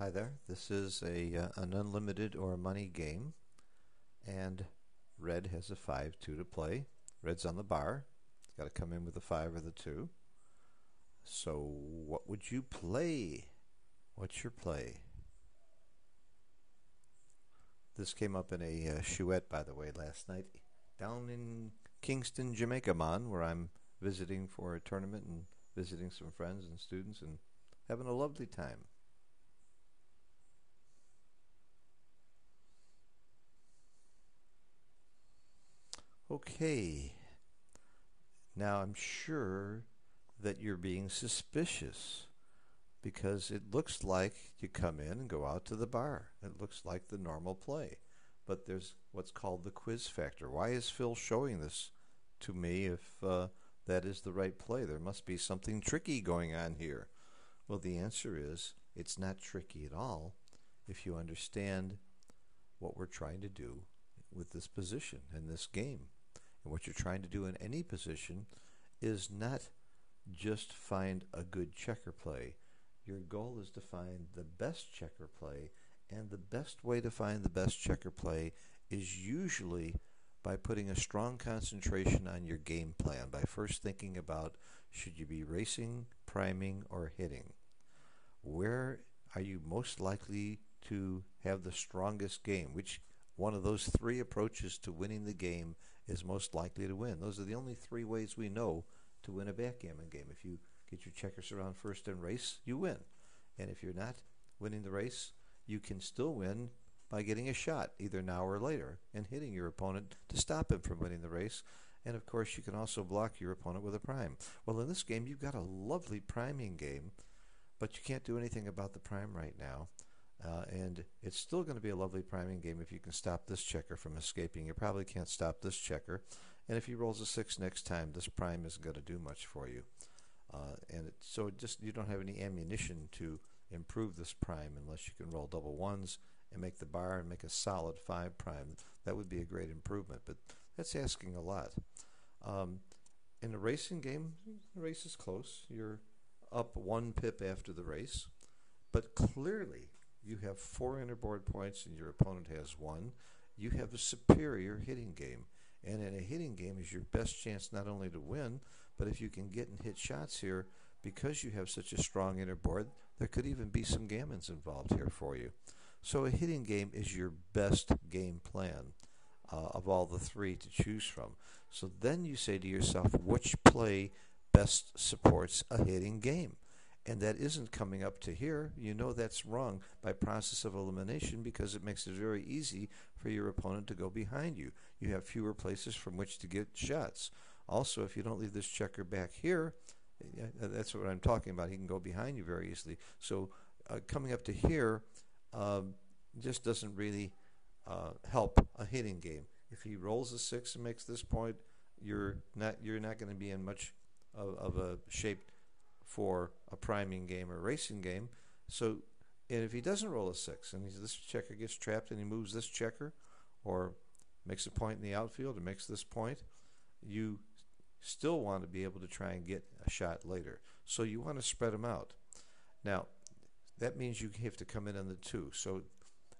Hi there. This is an unlimited or money game, and red has a 5-2 to play. Red's on the bar. It's got to come in with a 5 or the 2. So what would you play? What's your play? This came up in a chouette, by the way, last night down in Kingston, Jamaica, where I'm visiting for a tournament and visiting some friends and students and having a lovely time. Okay, now I'm sure that you're being suspicious because it looks like you come in and go out to the bar. It looks like the normal play. But there's what's called the quiz factor. Why is Phil showing this to me if that is the right play? There must be something tricky going on here. Well, the answer is it's not tricky at all if you understand what we're trying to do with this position and this game. And what you're trying to do in any position is not just find a good checker play. Your goal is to find the best checker play, and the best way to find the best checker play is usually by putting a strong concentration on your game plan, by first thinking about should you be racing, priming, or hitting. Where are you most likely to have the strongest game? Which one of those three approaches to winning the game is most likely to win? Those are the only three ways we know to win a backgammon game. If you get your checkers around first and race, you win. And if you're not winning the race, you can still win by getting a shot, either now or later, and hitting your opponent to stop him from winning the race. And of course, you can also block your opponent with a prime. Well, in this game, you've got a lovely priming game, but you can't do anything about the prime right now. And it's still going to be a lovely priming game if you can stop this checker from escaping. You probably can't stop this checker. And if he rolls a 6 next time, this prime isn't going to do much for you. So you don't have any ammunition to improve this prime unless you can roll double ones and make the bar and make a solid 5 prime. That would be a great improvement, but that's asking a lot. In a racing game, the race is close. You're up 1 pip after the race, but clearly you have 4 interboard points and your opponent has 1. You have a superior hitting game. And in a hitting game is your best chance not only to win, but if you can get and hit shots here, because you have such a strong interboard, there could even be some gammons involved here for you. So a hitting game is your best game plan of all the 3 to choose from. So then you say to yourself, which play best supports a hitting game? And that isn't coming up to here. You know that's wrong by process of elimination because it makes it very easy for your opponent to go behind you. You have fewer places from which to get shots. Also, if you don't leave this checker back here, that's what I'm talking about. He can go behind you very easily. So coming up to here just doesn't really help a hitting game. If he rolls a 6 and makes this point, you're not going to be in much of a shape for a priming game or racing game. So, and if he doesn't roll a 6 and this checker gets trapped and he moves this checker or makes a point in the outfield or makes this point, you still want to be able to try and get a shot later. So you want to spread them out. Now, that means you have to come in on the 2. So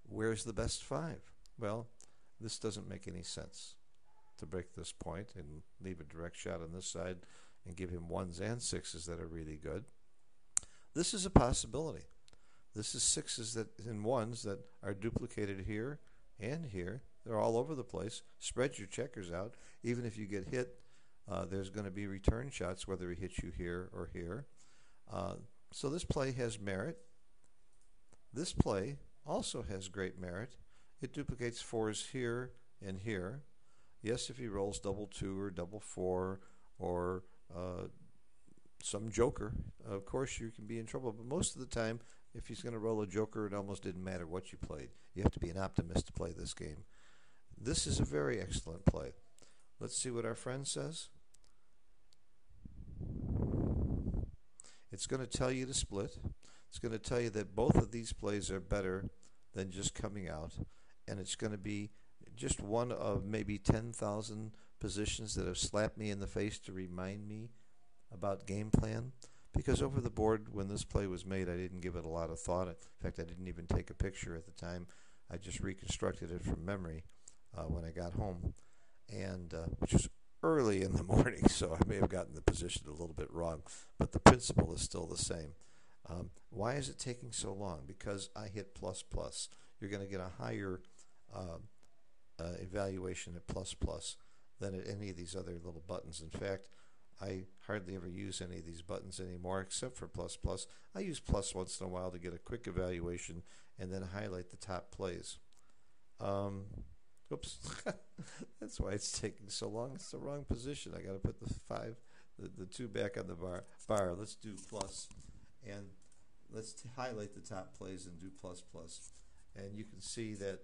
where's the best 5? Well, this doesn't make any sense to break this point and leave a direct shot on this side and give him 1s and 6s that are really good. This is a possibility. This is 6s and 1s that are duplicated here and here. They're all over the place. Spread your checkers out. Even if you get hit, there's going to be return shots whether he hits you here or here. So this play has merit. This play also has great merit. It duplicates 4s here and here. Yes, if he rolls double 2 or double 4 or some joker, of course you can be in trouble. But most of the time, if he's going to roll a joker, it almost didn't matter what you played. You have to be an optimist to play this game. This is a very excellent play. Let's see what our friend says. It's going to tell you to split. It's going to tell you that both of these plays are better than just coming out. And it's going to be just one of maybe 10,000 positions that have slapped me in the face to remind me about game plan. because over the board when this play was made, I didn't give it a lot of thought. In fact, I didn't even take a picture at the time. I just reconstructed it from memory when I got home, and which was early in the morning, so I may have gotten the position a little bit wrong, but the principle is still the same. Why is it taking so long? Because I hit plus plus. You're going to get a higher evaluation at plus plus than at any of these other little buttons. In fact, I hardly ever use any of these buttons anymore except for plus plus. I use plus once in a while to get a quick evaluation and then highlight the top plays. Oops, that's why it's taking so long. It's the wrong position. I got to put the 2 back on the bar. Let's do plus, and let's highlight the top plays and do plus plus. And you can see that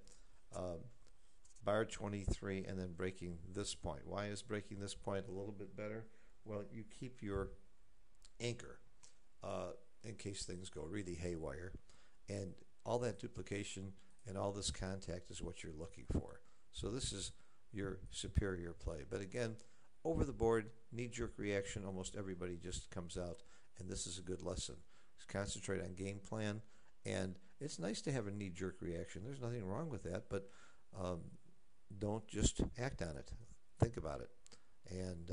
bar 23 and then breaking this point. Why is breaking this point a little bit better? Well, you keep your anchor in case things go really haywire, and all that duplication and all this contact is what you're looking for. So this is your superior play. But again, over the board, knee-jerk reaction, almost everybody just comes out, and this is a good lesson. Just concentrate on game plan, and it's nice to have a knee-jerk reaction. There's nothing wrong with that, but don't just act on it. Think about it. And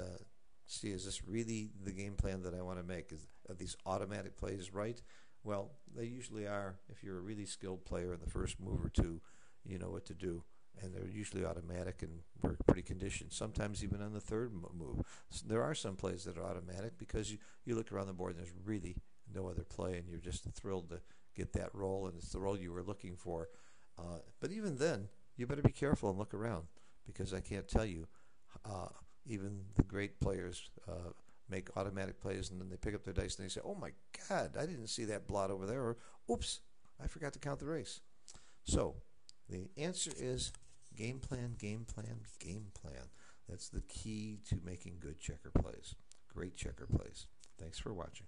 see, is this really the game plan that I want to make? Are these automatic plays right? Well, they usually are. If you're a really skilled player in the first move or two, you know what to do. And they're usually automatic and work pretty conditioned. Sometimes even on the third move. So there are some plays that are automatic because you look around the board and there's really no other play, and you're just thrilled to get that roll, and it's the roll you were looking for. But even then, you better be careful and look around, because I can't tell you, even the great players make automatic plays, and then they pick up their dice and they say, oh my God, I didn't see that blot over there, or oops, I forgot to count the race. So the answer is game plan, game plan, game plan. That's the key to making good checker plays, great checker plays. Thanks for watching.